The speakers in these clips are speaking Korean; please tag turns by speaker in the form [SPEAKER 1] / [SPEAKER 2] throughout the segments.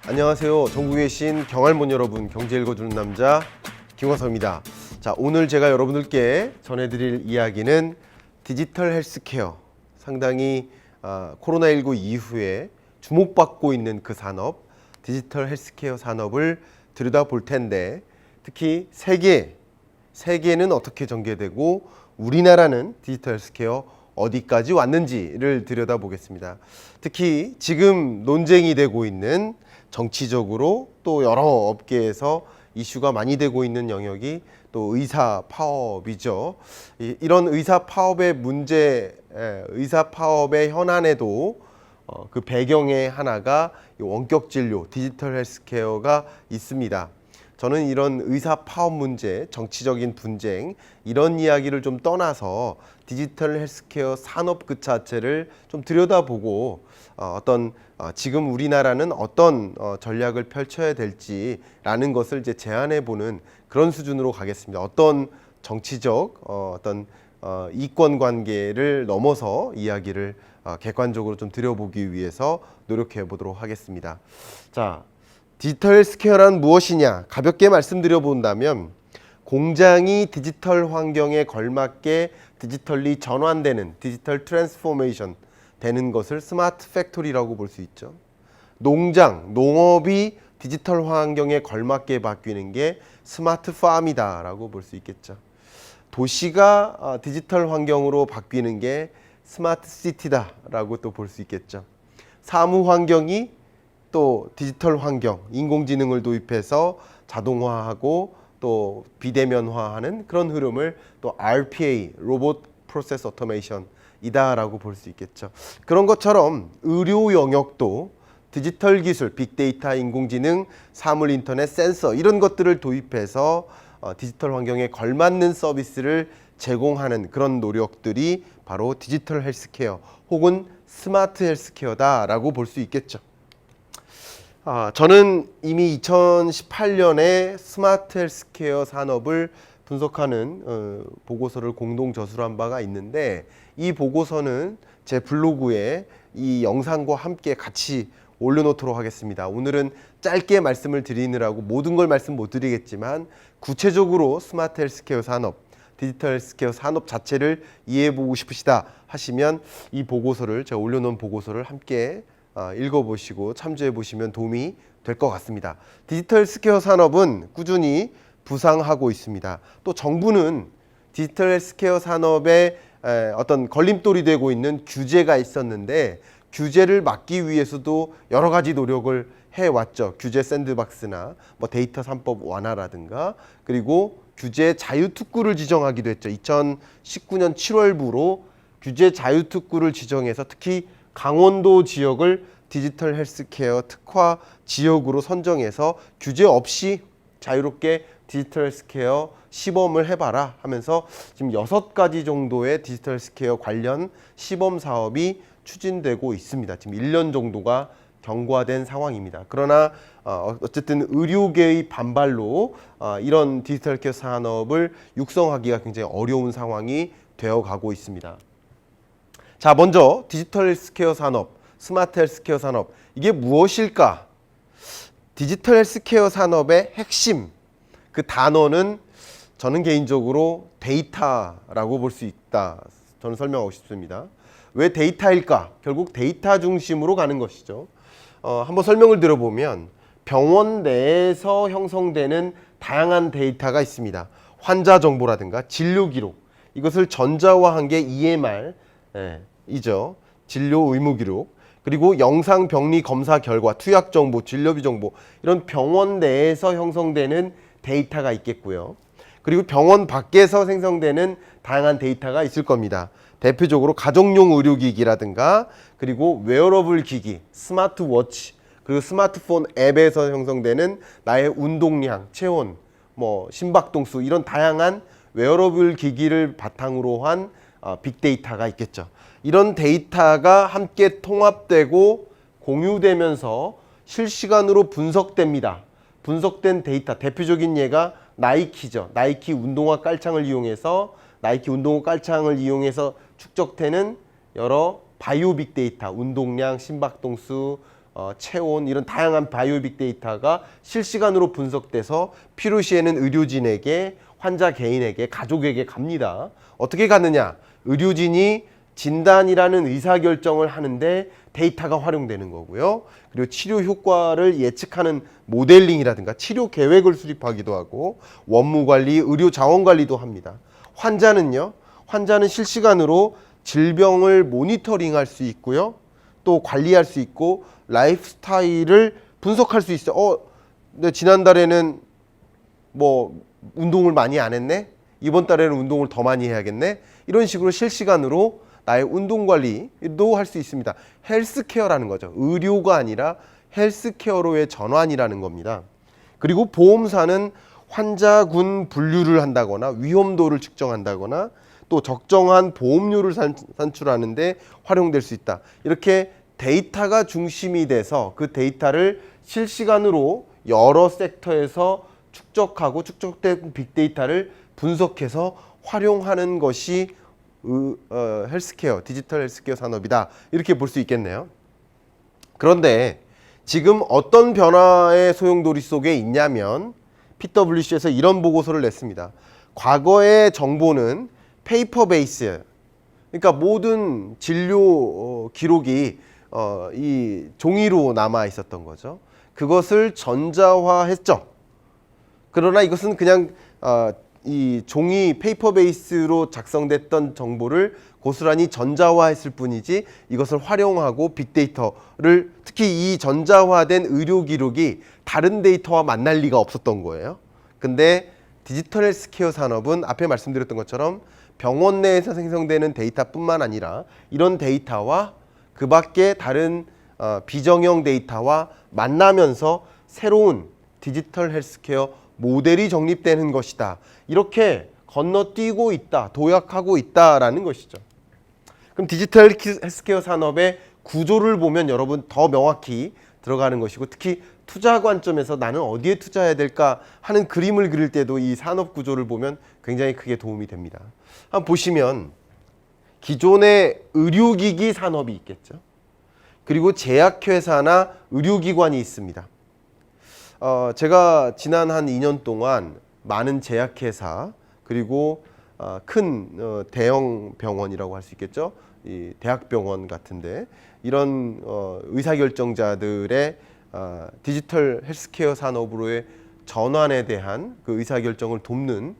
[SPEAKER 1] 안녕하세요. 전국에 계신 경할몬 여러분, 경제 읽어주는 남자 김화서입니다. 자, 오늘 제가 여러분들께 전해드릴 이야기는 디지털 헬스케어, 상당히 코로나19 이후에 주목받고 있는 그 산업, 디지털 헬스케어 산업을 들여다볼 텐데, 특히 세계는 어떻게 전개되고 우리나라는 디지털 헬스케어 어디까지 왔는지를 들여다보겠습니다. 특히 지금 논쟁이 되고 있는, 정치적으로 또 여러 업계에서 이슈가 많이 되고 있는 영역이 또 의사 파업이죠. 이런 의사 파업의 문제, 의사 파업의 현안에도 그 배경의 하나가 원격 진료, 디지털 헬스케어가 있습니다. 저는 이런 의사 파업 문제, 정치적인 분쟁, 이런 이야기를 좀 떠나서 디지털 헬스케어 산업 그 자체를 좀 들여다보고 지금 우리나라는 어떤 전략을 펼쳐야 될지라는 것을 이제 제안해 보는 그런 수준으로 가겠습니다. 어떤 정치적 이권 관계를 넘어서 이야기를 객관적으로 좀 들여보기 위해서 노력해 보도록 하겠습니다. 자, 디지털 헬스케어란 무엇이냐? 가볍게 말씀드려 본다면, 공장이 디지털 환경에 걸맞게 디지털리 전환되는, 디지털 트랜스포메이션 되는 것을 스마트 팩토리라고 볼 수 있죠. 농업이 디지털 환경에 걸맞게 바뀌는 게 스마트 팜이다 라고 볼 수 있겠죠. 도시가 디지털 환경으로 바뀌는 게 스마트 시티다 라고 또 볼 수 있겠죠. 사무 환경이 또 디지털 환경, 인공지능을 도입해서 자동화하고 또 비대면화하는 그런 흐름을 또 RPA, 로봇 프로세스 오토메이션 이다라고 볼 수 있겠죠. 그런 것처럼 의료 영역도 디지털 기술, 빅데이터, 인공지능, 사물 인터넷, 센서 이런 것들을 도입해서 디지털 환경에 걸맞는 서비스를 제공하는 그런 노력들이 바로 디지털 헬스케어 혹은 스마트 헬스케어다라고 볼 수 있겠죠. 저는 이미 2018년에 스마트 헬스케어 산업을 분석하는 보고서를 공동 저술한 바가 있는데, 이 보고서는 제 블로그에 이 영상과 함께 같이 올려놓도록 하겠습니다. 오늘은 짧게 말씀을 드리느라고 모든 걸 말씀 못 드리겠지만, 구체적으로 스마트 헬스케어 산업, 디지털 헬스케어 산업 자체를 이해해보고 싶으시다 하시면 이 보고서를, 제가 올려놓은 보고서를 함께 읽어보시고 참조해보시면 도움이 될 것 같습니다. 디지털 헬스케어 산업은 꾸준히 부상하고 있습니다. 또 정부는 디지털 헬스케어 산업에 어떤 걸림돌이 되고 있는 규제가 있었는데, 규제를 막기 위해서도 여러 가지 노력을 해왔죠. 규제 샌드박스나 뭐 데이터 3법 완화라든가, 그리고 규제 자유특구를 지정하기도 했죠. 2019년 7월부로 규제 자유특구를 지정해서 특히 강원도 지역을 디지털 헬스케어 특화 지역으로 선정해서 규제 없이 자유롭게 디지털 헬스케어 시범을 해봐라 하면서 지금 6가지 정도의 디지털 헬스케어 관련 시범 사업이 추진되고 있습니다. 지금 1년 정도가 경과된 상황입니다. 그러나 어쨌든 의료계의 반발로 이런 디지털 헬스케어 산업을 육성하기가 굉장히 어려운 상황이 되어가고 있습니다. 자, 먼저 디지털 헬스케어 산업, 스마트 헬스케어 산업, 이게 무엇일까? 디지털 헬스케어 산업의 핵심, 그 단어는 저는 개인적으로 데이터라고 볼 수 있다. 저는 설명하고 싶습니다. 왜 데이터일까? 결국 데이터 중심으로 가는 것이죠. 한번 설명을 들어보면, 병원 내에서 형성되는 다양한 데이터가 있습니다. 환자 정보라든가 진료 기록, 이것을 전자화한 게 EMR 이죠. 진료 의무 기록, 그리고 영상 병리 검사 결과, 투약 정보, 진료비 정보, 이런 병원 내에서 형성되는 데이터가 있겠고요. 그리고 병원 밖에서 생성되는 다양한 데이터가 있을 겁니다. 대표적으로 가정용 의료기기라든가, 그리고 웨어러블 기기, 스마트워치, 그리고 스마트폰 앱에서 형성되는 나의 운동량, 체온, 심박동수, 이런 다양한 웨어러블 기기를 바탕으로 한 빅데이터가 있겠죠. 이런 데이터가 함께 통합되고 공유되면서 실시간으로 분석됩니다. 분석된 데이터, 대표적인 예가 나이키죠. 나이키 운동화 깔창을 이용해서 축적되는 여러 바이오 빅데이터, 운동량, 심박동수, 체온 이런 다양한 바이오 빅데이터가 실시간으로 분석돼서 필요시에는 의료진에게, 환자 개인에게, 가족에게 갑니다. 어떻게 가느냐? 의료진이 진단이라는 의사결정을 하는데 데이터가 활용되는 거고요. 그리고 치료 효과를 예측하는 모델링이라든가 치료 계획을 수립하기도 하고 원무관리, 의료 자원관리도 합니다. 환자는요. 환자는 실시간으로 질병을 모니터링할 수 있고요. 또 관리할 수 있고 라이프 스타일을 분석할 수 있어요. 근데 지난달에는 뭐 운동을 많이 안 했네? 이번 달에는 운동을 더 많이 해야겠네? 이런 식으로 실시간으로 나의 운동 관리도 할 수 있습니다. 헬스케어라는 거죠. 의료가 아니라 헬스케어로의 전환이라는 겁니다. 그리고 보험사는 환자군 분류를 한다거나 위험도를 측정한다거나 또 적정한 보험료를 산출하는데 활용될 수 있다. 이렇게 데이터가 중심이 돼서 그 데이터를 실시간으로 여러 섹터에서 축적하고 축적된 빅데이터를 분석해서 활용하는 것이 헬스케어, 디지털 헬스케어 산업이다. 이렇게 볼 수 있겠네요. 그런데 지금 어떤 변화의 소용돌이 속에 있냐면 PwC에서 이런 보고서를 냈습니다. 과거의 정보는 페이퍼 베이스, 그러니까 모든 진료 기록이 이 종이로 남아 있었던 거죠. 그것을 전자화했죠. 그러나 이것은 그냥 이 종이 페이퍼 베이스로 작성됐던 정보를 고스란히 전자화했을 뿐이지 이것을 활용하고 빅데이터를 특히 이 전자화된 의료 기록이 다른 데이터와 만날 리가 없었던 거예요. 근데 디지털 헬스케어 산업은 앞에 말씀드렸던 것처럼 병원 내에서 생성되는 데이터뿐만 아니라 이런 데이터와 그 밖에 다른 비정형 데이터와 만나면서 새로운 디지털 헬스케어 모델이 정립되는 것이다. 이렇게 건너뛰고 있다, 도약하고 있다라는 것이죠. 그럼 디지털 헬스케어 산업의 구조를 보면 여러분 더 명확히 들어가는 것이고 특히 투자 관점에서 나는 어디에 투자해야 될까 하는 그림을 그릴 때도 이 산업 구조를 보면 굉장히 크게 도움이 됩니다. 한번 보시면 기존의 의료기기 산업이 있겠죠. 그리고 제약회사나 의료기관이 있습니다. 제가 지난 한 2년 동안 많은 제약회사 그리고 큰 대형 병원이라고 할 수 있겠죠. 이 대학병원 같은데 이런 의사결정자들의 디지털 헬스케어 산업으로의 전환에 대한 그 의사결정을 돕는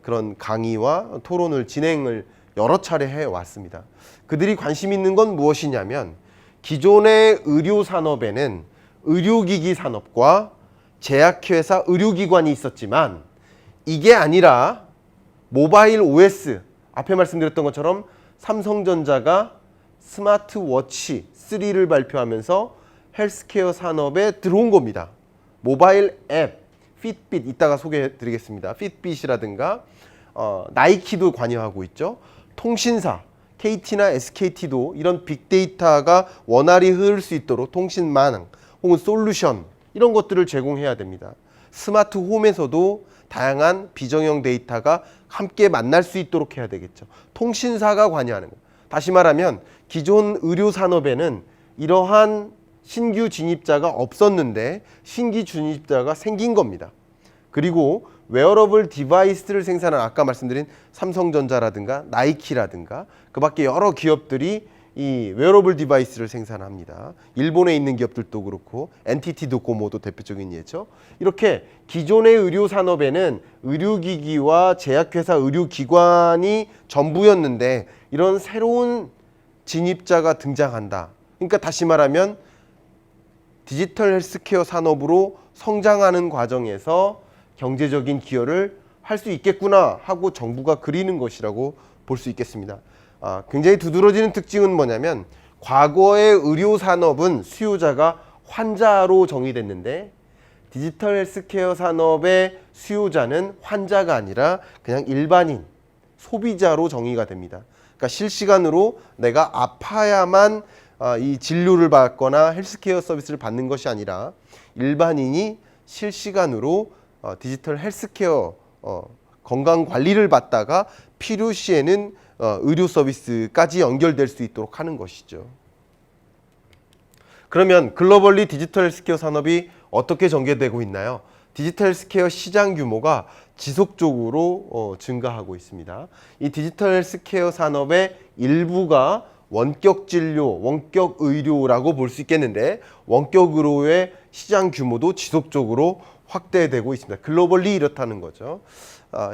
[SPEAKER 1] 그런 강의와 토론을 진행을 여러 차례 해왔습니다. 그들이 관심 있는 건 무엇이냐면 기존의 의료 산업에는 의료기기 산업과 제약회사 의료기관이 있었지만 이게 아니라 모바일 OS 앞에 말씀드렸던 것처럼 삼성전자가 스마트워치 3를 발표하면서 헬스케어 산업에 들어온 겁니다. 모바일 앱, 핏빗 이따가 소개해 드리겠습니다. 핏빗이라든가 나이키도 관여하고 있죠. 통신사, KT나 SKT도 이런 빅데이터가 원활히 흐를 수 있도록 통신망 혹은 솔루션 이런 것들을 제공해야 됩니다. 스마트 홈에서도 다양한 비정형 데이터가 함께 만날 수 있도록 해야 되겠죠. 통신사가 관여하는 것. 다시 말하면 기존 의료 산업에는 이러한 신규 진입자가 없었는데 신규 진입자가 생긴 겁니다. 그리고 웨어러블 디바이스를 생산한 아까 말씀드린 삼성전자라든가 나이키라든가 그 밖에 여러 기업들이 이 웨어러블 디바이스를 생산합니다. 일본에 있는 기업들도 그렇고 NTT 도코모도 대표적인 예죠. 이렇게 기존의 의료 산업에는 의료기기와 제약회사 의료기관이 전부였는데 이런 새로운 진입자가 등장한다. 그러니까 다시 말하면 디지털 헬스케어 산업으로 성장하는 과정에서 경제적인 기여를 할 수 있겠구나 하고 정부가 그리는 것이라고 볼 수 있겠습니다. 굉장히 두드러지는 특징은 뭐냐면 과거의 의료 산업은 수요자가 환자로 정의됐는데 디지털 헬스케어 산업의 수요자는 환자가 아니라 그냥 일반인, 소비자로 정의가 됩니다. 그러니까 실시간으로 내가 아파야만 이 진료를 받거나 헬스케어 서비스를 받는 것이 아니라 일반인이 실시간으로 디지털 헬스케어 건강 관리를 받다가 필요시에는 의료 서비스까지 연결될 수 있도록 하는 것이죠. 그러면 글로벌리 디지털 헬스케어 산업이 어떻게 전개되고 있나요? 디지털 헬스케어 시장 규모가 지속적으로 증가하고 있습니다. 이 디지털 헬스케어 산업의 일부가 원격 진료, 원격 의료라고 볼 수 있겠는데 원격 의료의 시장 규모도 지속적으로 확대되고 있습니다. 글로벌리 이렇다는 거죠.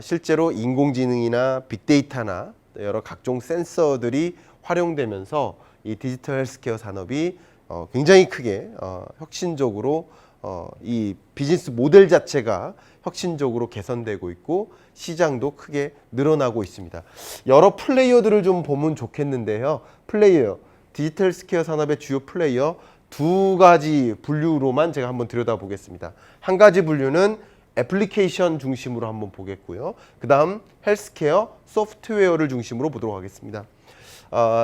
[SPEAKER 1] 실제로 인공지능이나 빅데이터나 여러 각종 센서들이 활용되면서 이 디지털 헬스케어 산업이 굉장히 크게 혁신적으로 이 비즈니스 모델 자체가 혁신적으로 개선되고 있고 시장도 크게 늘어나고 있습니다. 여러 플레이어들을 좀 보면 좋겠는데요. 플레이어, 디지털 헬스케어 산업의 주요 플레이어 두 가지 분류로만 제가 한번 들여다보겠습니다. 한 가지 분류는 애플리케이션 중심으로 한번 보겠고요. 그 다음 헬스케어 소프트웨어를 중심으로 보도록 하겠습니다.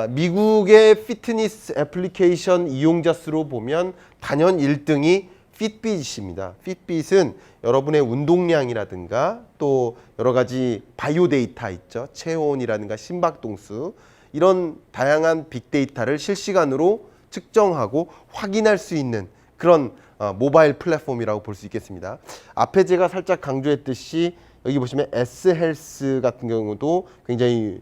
[SPEAKER 1] 미국의 피트니스 애플리케이션 이용자 수로 보면 단연 1등이 핏빗입니다. 핏빗은 여러분의 운동량이라든가 또 여러 가지 바이오 데이터 있죠. 체온이라든가 심박동수 이런 다양한 빅데이터를 실시간으로 측정하고 확인할 수 있는 그런 모바일 플랫폼이라고 볼 수 있겠습니다. 앞에 제가 살짝 강조했듯이 여기 보시면 S헬스 같은 경우도 굉장히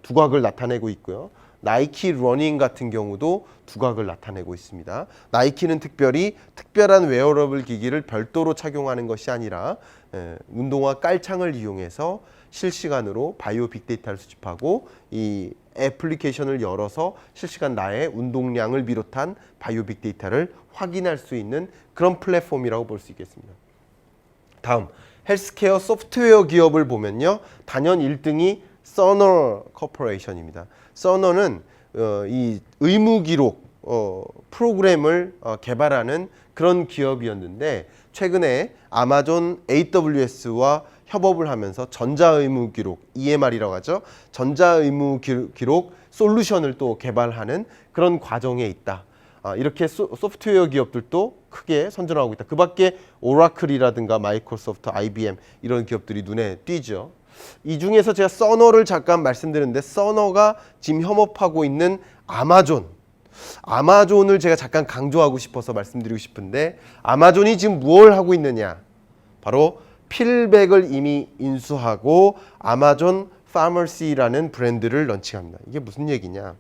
[SPEAKER 1] 두각을 나타내고 있고요. 나이키 러닝 같은 경우도 두각을 나타내고 있습니다. 나이키는 특별히 특별한 웨어러블 기기를 별도로 착용하는 것이 아니라 운동화 깔창을 이용해서 실시간으로 바이오 빅데이터를 수집하고 이 애플리케이션을 열어서 실시간 나의 운동량을 비롯한 바이오 빅데이터를 확인할 수 있는 그런 플랫폼이라고 볼 수 있겠습니다. 다음 헬스케어 소프트웨어 기업을 보면요. 단연 1등이 서너 코퍼레이션입니다. 서너는 이 의무 기록 프로그램을 개발하는 그런 기업이었는데 최근에 아마존 AWS와 협업을 하면서 전자의무 기록 EMR이라고 하죠. 전자의무 기록 솔루션을 또 개발하는 그런 과정에 있다. 이렇게 소프트웨어 기업들도 크게 선전하고 있다. 그 밖에 오라클이라든가 마이크로소프트, IBM 이런 기업들이 눈에 띄죠. 이 중에서 제가 서너를 잠깐 말씀드렸는데 서너가 지금 협업하고 있는 아마존을 제가 잠깐 강조하고 싶어서 말씀드리고 싶은데 아마존이 지금 무엇을 하고 있느냐? 바로 필백을 이미 인수하고 아마존 파머시라는 브랜드를 런칭합니다. 이게 무슨 얘기냐?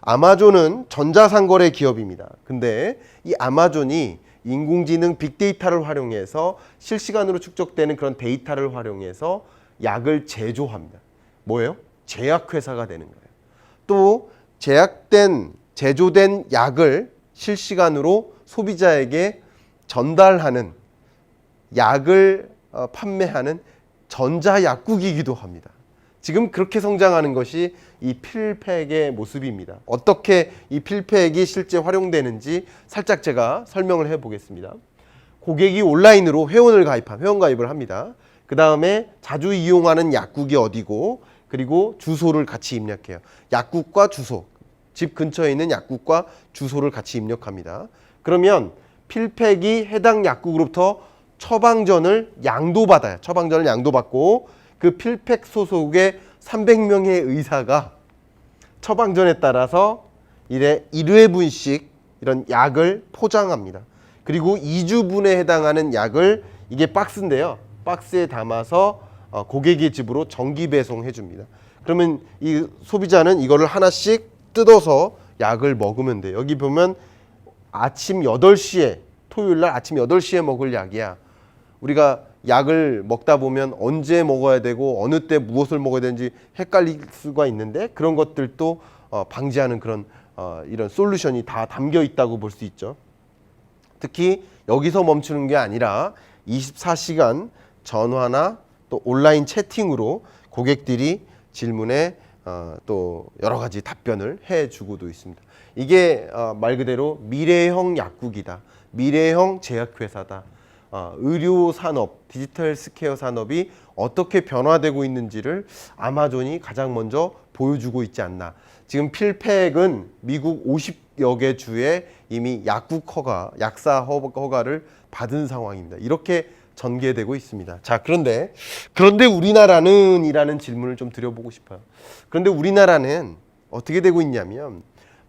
[SPEAKER 1] 아마존은 전자상거래 기업입니다. 근데 이 아마존이 인공지능 빅데이터를 활용해서 실시간으로 축적되는 그런 데이터를 활용해서 약을 제조합니다. 뭐예요? 제약회사가 되는 거예요. 또 제조된 약을 실시간으로 소비자에게 전달하는 약을 판매하는 전자약국이기도 합니다. 지금 그렇게 성장하는 것이 이 필팩의 모습입니다. 어떻게 이 필팩이 실제 활용되는지 살짝 제가 설명을 해보겠습니다. 고객이 온라인으로 회원 가입을 합니다. 그 다음에 자주 이용하는 약국이 어디고 그리고 주소를 같이 입력해요. 약국과 주소, 집 근처에 있는 약국과 주소를 같이 입력합니다. 그러면 필팩이 해당 약국으로부터 처방전을 양도받아요. 처방전을 양도받고 그 필팩 소속의 300명의 의사가 처방전에 따라서 1회분씩 이런 약을 포장합니다. 그리고 2주분에 해당하는 약을 이게 박스인데요. 박스에 담아서 고객의 집으로 정기 배송해 줍니다. 그러면 이 소비자는 이거를 하나씩 뜯어서 약을 먹으면 돼요. 여기 보면 아침 8시에 토요일 날 아침 8시에 먹을 약이야. 우리가 약을 먹다 보면 언제 먹어야 되고 어느 때 무엇을 먹어야 되는지 헷갈릴 수가 있는데 그런 것들도 방지하는 그런 이런 솔루션이 다 담겨 있다고 볼 수 있죠. 특히 여기서 멈추는 게 아니라 24시간 전화나 또 온라인 채팅으로 고객들이 질문에 또 여러 가지 답변을 해주고도 있습니다. 이게 말 그대로 미래형 약국이다. 미래형 제약회사다. 의료 산업, 디지털 헬스케어 산업이 어떻게 변화되고 있는지를 아마존이 가장 먼저 보여주고 있지 않나. 지금 필팩은 미국 50여 개 주에 이미 약사 허가를 받은 상황입니다. 이렇게 전개되고 있습니다. 자, 그런데 우리나라는 이라는 질문을 좀 드려보고 싶어요. 그런데 우리나라는 어떻게 되고 있냐면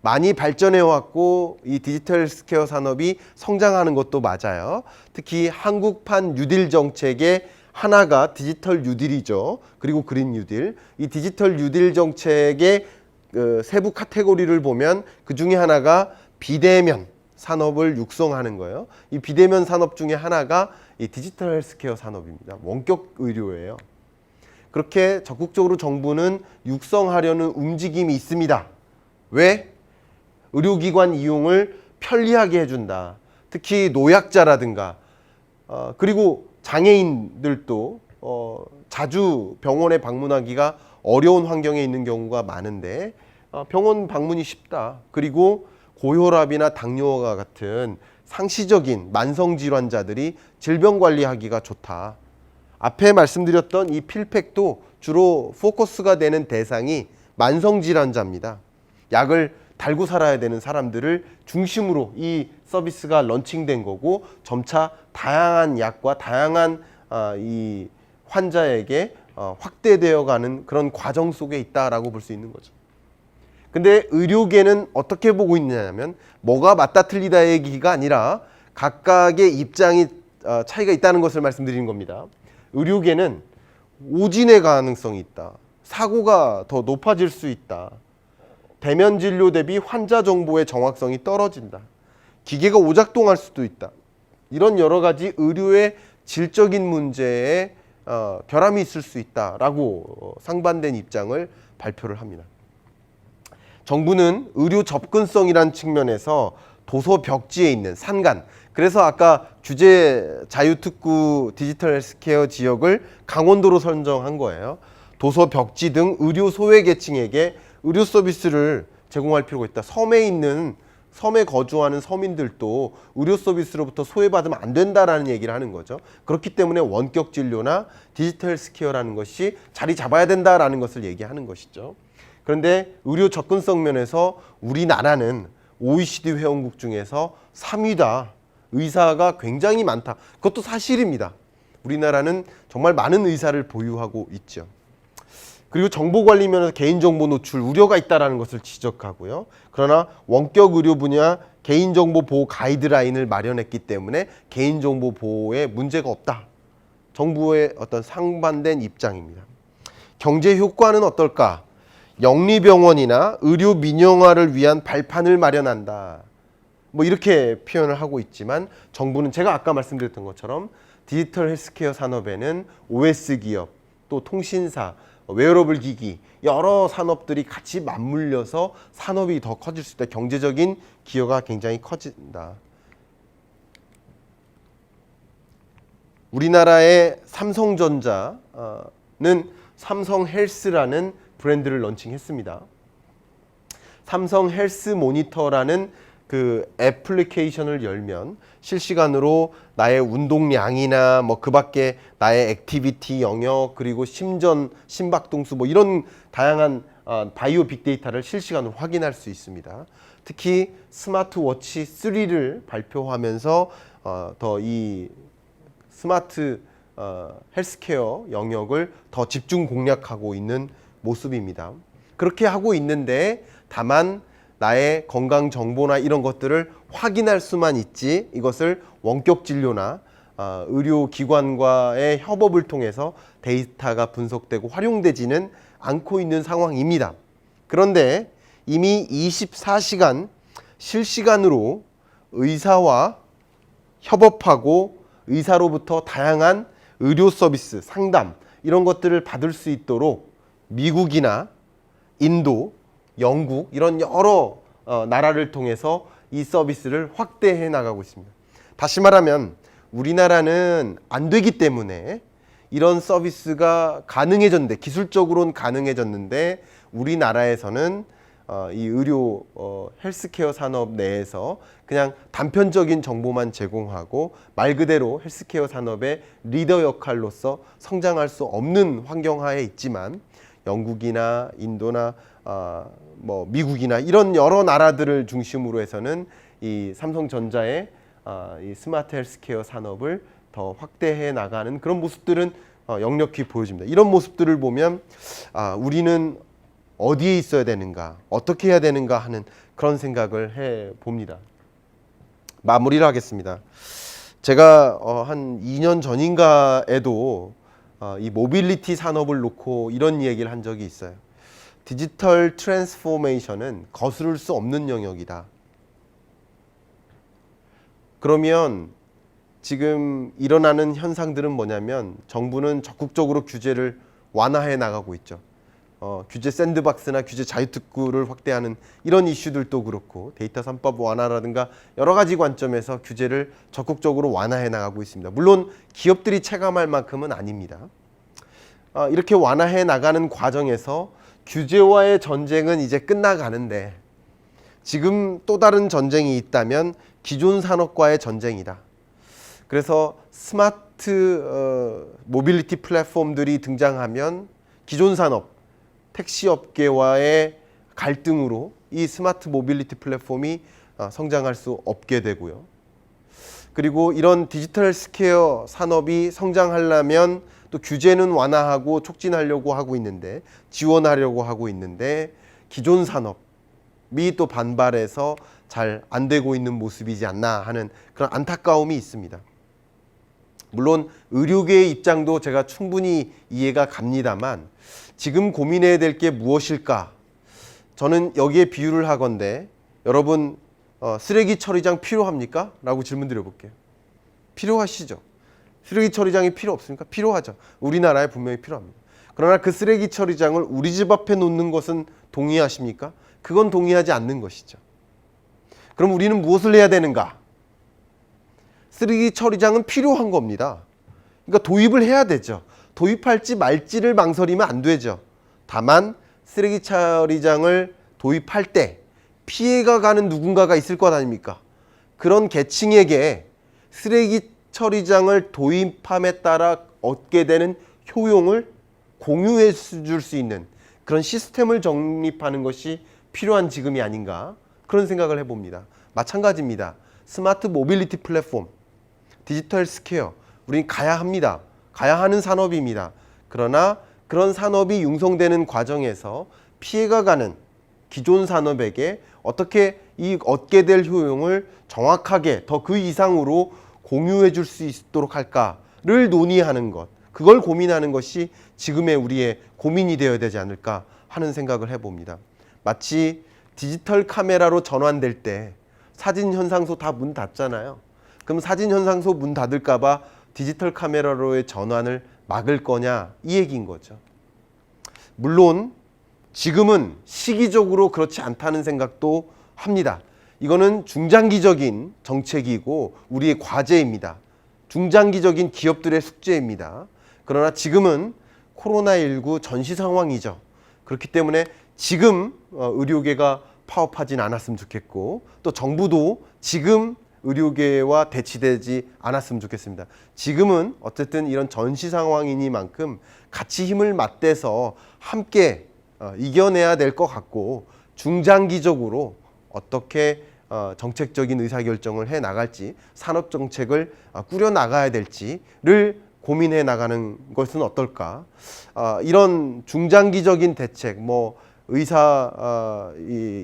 [SPEAKER 1] 많이 발전해 왔고 이 디지털 헬스케어 산업이 성장하는 것도 맞아요. 특히 한국판 뉴딜 정책의 하나가 디지털 뉴딜이죠. 그리고 그린 뉴딜. 이 디지털 뉴딜 정책의 세부 카테고리를 보면 그 중에 하나가 비대면 산업을 육성하는 거예요. 이 비대면 산업 중에 하나가 이 디지털 헬스케어 산업입니다. 원격 의료예요. 그렇게 적극적으로 정부는 육성하려는 움직임이 있습니다. 왜? 의료기관 이용을 편리하게 해준다. 특히 노약자라든가 그리고 장애인들도 자주 병원에 방문하기가 어려운 환경에 있는 경우가 많은데 병원 방문이 쉽다. 그리고 고혈압이나 당뇨와 같은 상시적인 만성질환자들이 질병 관리하기가 좋다. 앞에 말씀드렸던 이 필팩도 주로 포커스가 되는 대상이 만성질환자입니다. 약을 달고 살아야 되는 사람들을 중심으로 이 서비스가 런칭된 거고 점차 다양한 약과 다양한 이 환자에게 확대되어 가는 그런 과정 속에 있다라고 볼 수 있는 거죠. 근데 의료계는 어떻게 보고 있냐면 뭐가 맞다 틀리다 얘기가 아니라 각각의 입장이 차이가 있다는 것을 말씀드리는 겁니다. 의료계는 오진의 가능성이 있다. 사고가 더 높아질 수 있다. 대면 진료 대비 환자 정보의 정확성이 떨어진다. 기계가 오작동할 수도 있다. 이런 여러 가지 의료의 질적인 문제에 결함이 있을 수 있다라고 상반된 입장을 발표를 합니다. 정부는 의료 접근성이라는 측면에서 도서 벽지에 있는 산간, 그래서 아까 규제 자유특구 디지털 헬스케어 지역을 강원도로 선정한 거예요. 도서 벽지 등 의료 소외계층에게 의료 서비스를 제공할 필요가 있다. 섬에 거주하는 서민들도 의료 서비스로부터 소외받으면 안 된다라는 얘기를 하는 거죠. 그렇기 때문에 원격 진료나 디지털 헬스케어라는 것이 자리 잡아야 된다라는 것을 얘기하는 것이죠. 그런데 의료 접근성 면에서 우리나라는 OECD 회원국 중에서 3위다. 의사가 굉장히 많다. 그것도 사실입니다. 우리나라는 정말 많은 의사를 보유하고 있죠. 그리고 정보관리 면에서 개인정보 노출 우려가 있다는 것을 지적하고요. 그러나 원격 의료 분야 개인정보 보호 가이드라인을 마련했기 때문에 개인정보 보호에 문제가 없다. 정부의 어떤 상반된 입장입니다. 경제 효과는 어떨까? 영리병원이나 의료 민영화를 위한 발판을 마련한다. 뭐 이렇게 표현을 하고 있지만 정부는 제가 아까 말씀드렸던 것처럼 디지털 헬스케어 산업에는 OS 기업, 또 통신사, 웨어러블 기기 여러 산업들이 같이 맞물려서 산업이 더 커질 수 있다. 경제적인 기여가 굉장히 커진다. 우리나라의 삼성전자는 삼성헬스라는 브랜드를 런칭했습니다. 삼성 헬스 모니터라는 그 애플리케이션을 열면 실시간으로 나의 운동량이나 뭐 그 밖에 나의 액티비티 영역 그리고 심전, 심박동수 뭐 이런 다양한 바이오 빅데이터를 실시간으로 확인할 수 있습니다. 특히 스마트워치 3를 발표하면서 더 이 스마트 헬스케어 영역을 더 집중 공략하고 있는 모습입니다. 그렇게 하고 있는데 다만 나의 건강 정보나 이런 것들을 확인할 수만 있지 이것을 원격 진료나 의료기관과의 협업을 통해서 데이터가 분석되고 활용되지는 않고 있는 상황입니다. 그런데 이미 24시간 실시간으로 의사와 협업하고 의사로부터 다양한 의료 서비스, 상담 이런 것들을 받을 수 있도록 미국이나 인도, 영국 이런 여러 나라를 통해서 이 서비스를 확대해 나가고 있습니다. 다시 말하면 우리나라는 안 되기 때문에 이런 서비스가 가능해졌는데 기술적으로는 가능해졌는데 우리나라에서는 이 의료 헬스케어 산업 내에서 그냥 단편적인 정보만 제공하고 말 그대로 헬스케어 산업의 리더 역할로서 성장할 수 없는 환경하에 있지만 영국이나 인도나 뭐 미국이나 이런 여러 나라들을 중심으로 해서는 이 삼성전자의 이 스마트 헬스케어 산업을 더 확대해 나가는 그런 모습들은 역력히 보여집니다. 이런 모습들을 보면 우리는 어디에 있어야 되는가, 어떻게 해야 되는가 하는 그런 생각을 해 봅니다. 마무리를 하겠습니다. 제가 한 2년 전인가에도 이 모빌리티 산업을 놓고 이런 얘기를 한 적이 있어요. 디지털 트랜스포메이션은 거스를 수 없는 영역이다. 그러면 지금 일어나는 현상들은 뭐냐면 정부는 적극적으로 규제를 완화해 나가고 있죠. 규제 샌드박스나 규제 자유특구를 확대하는 이런 이슈들도 그렇고 데이터 3법 완화라든가 여러 가지 관점에서 규제를 적극적으로 완화해 나가고 있습니다. 물론 기업들이 체감할 만큼은 아닙니다. 이렇게 완화해 나가는 과정에서 규제와의 전쟁은 이제 끝나가는데 지금 또 다른 전쟁이 있다면 기존 산업과의 전쟁이다. 그래서 스마트 모빌리티 플랫폼들이 등장하면 기존 산업, 택시 업계와의 갈등으로 이 스마트 모빌리티 플랫폼이 성장할 수 없게 되고요. 그리고 이런 디지털 스퀘어 산업이 성장하려면 또 규제는 완화하고 촉진하려고 하고 있는데 지원하려고 하고 있는데 기존 산업이 또 반발해서 잘 안 되고 있는 모습이지 않나 하는 그런 안타까움이 있습니다. 물론 의료계의 입장도 제가 충분히 이해가 갑니다만 지금 고민해야 될 게 무엇일까? 저는 여기에 비유를 하건대 여러분 쓰레기 처리장 필요합니까? 라고 질문 드려볼게요. 필요하시죠? 쓰레기 처리장이 필요 없습니까? 필요하죠. 우리나라에 분명히 필요합니다. 그러나 그 쓰레기 처리장을 우리 집 앞에 놓는 것은 동의하십니까? 그건 동의하지 않는 것이죠. 그럼 우리는 무엇을 해야 되는가? 쓰레기 처리장은 필요한 겁니다. 그러니까 도입을 해야 되죠. 도입할지 말지를 망설이면 안 되죠. 다만 쓰레기 처리장을 도입할 때 피해가 가는 누군가가 있을 것 아닙니까? 그런 계층에게 쓰레기 처리장을 도입함에 따라 얻게 되는 효용을 공유해 줄 수 있는 그런 시스템을 정립하는 것이 필요한 지금이 아닌가 그런 생각을 해봅니다. 마찬가지입니다. 스마트 모빌리티 플랫폼, 디지털 스퀘어 우린 가야 합니다. 가야 하는 산업입니다. 그러나 그런 산업이 융성되는 과정에서 피해가 가는 기존 산업에게 어떻게 이 얻게 될 효용을 정확하게 더 그 이상으로 공유해 줄 수 있도록 할까를 논의하는 것, 그걸 고민하는 것이 지금의 우리의 고민이 되어야 되지 않을까 하는 생각을 해봅니다. 마치 디지털 카메라로 전환될 때 사진 현상소 다 문 닫잖아요. 그럼 사진 현상소 문 닫을까 봐 디지털 카메라로의 전환을 막을 거냐 이 얘기인 거죠. 물론 지금은 시기적으로 그렇지 않다는 생각도 합니다. 이거는 중장기적인 정책이고 우리의 과제입니다. 중장기적인 기업들의 숙제입니다. 그러나 지금은 코로나19 전시 상황이죠. 그렇기 때문에 지금 의료계가 파업하진 않았으면 좋겠고 또 정부도 지금 의료계와 대치되지 않았으면 좋겠습니다. 지금은 어쨌든 이런 전시 상황이니만큼 같이 힘을 맞대서 함께 이겨내야 될 것 같고 중장기적으로 어떻게 정책적인 의사결정을 해 나갈지 산업 정책을 꾸려 나가야 될지를 고민해 나가는 것은 어떨까? 이런 중장기적인 대책, 뭐 의사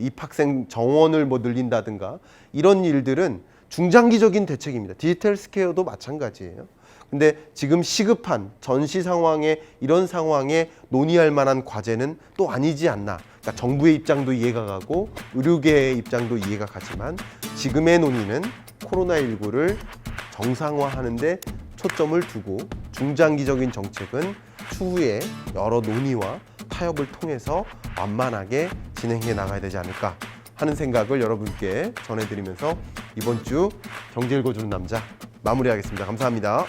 [SPEAKER 1] 입학생 정원을 뭐 늘린다든가 이런 일들은 중장기적인 대책입니다. 디지털 스퀘어도 마찬가지예요. 근데 지금 시급한 전시 상황에 이런 상황에 논의할 만한 과제는 또 아니지 않나. 그러니까 정부의 입장도 이해가 가고 의료계의 입장도 이해가 가지만 지금의 논의는 코로나19를 정상화하는 데 초점을 두고 중장기적인 정책은 추후에 여러 논의와 타협을 통해서 완만하게 진행해 나가야 되지 않을까 하는 생각을 여러분께 전해드리면서 이번 주 경제 읽어주는 남자 마무리하겠습니다. 감사합니다.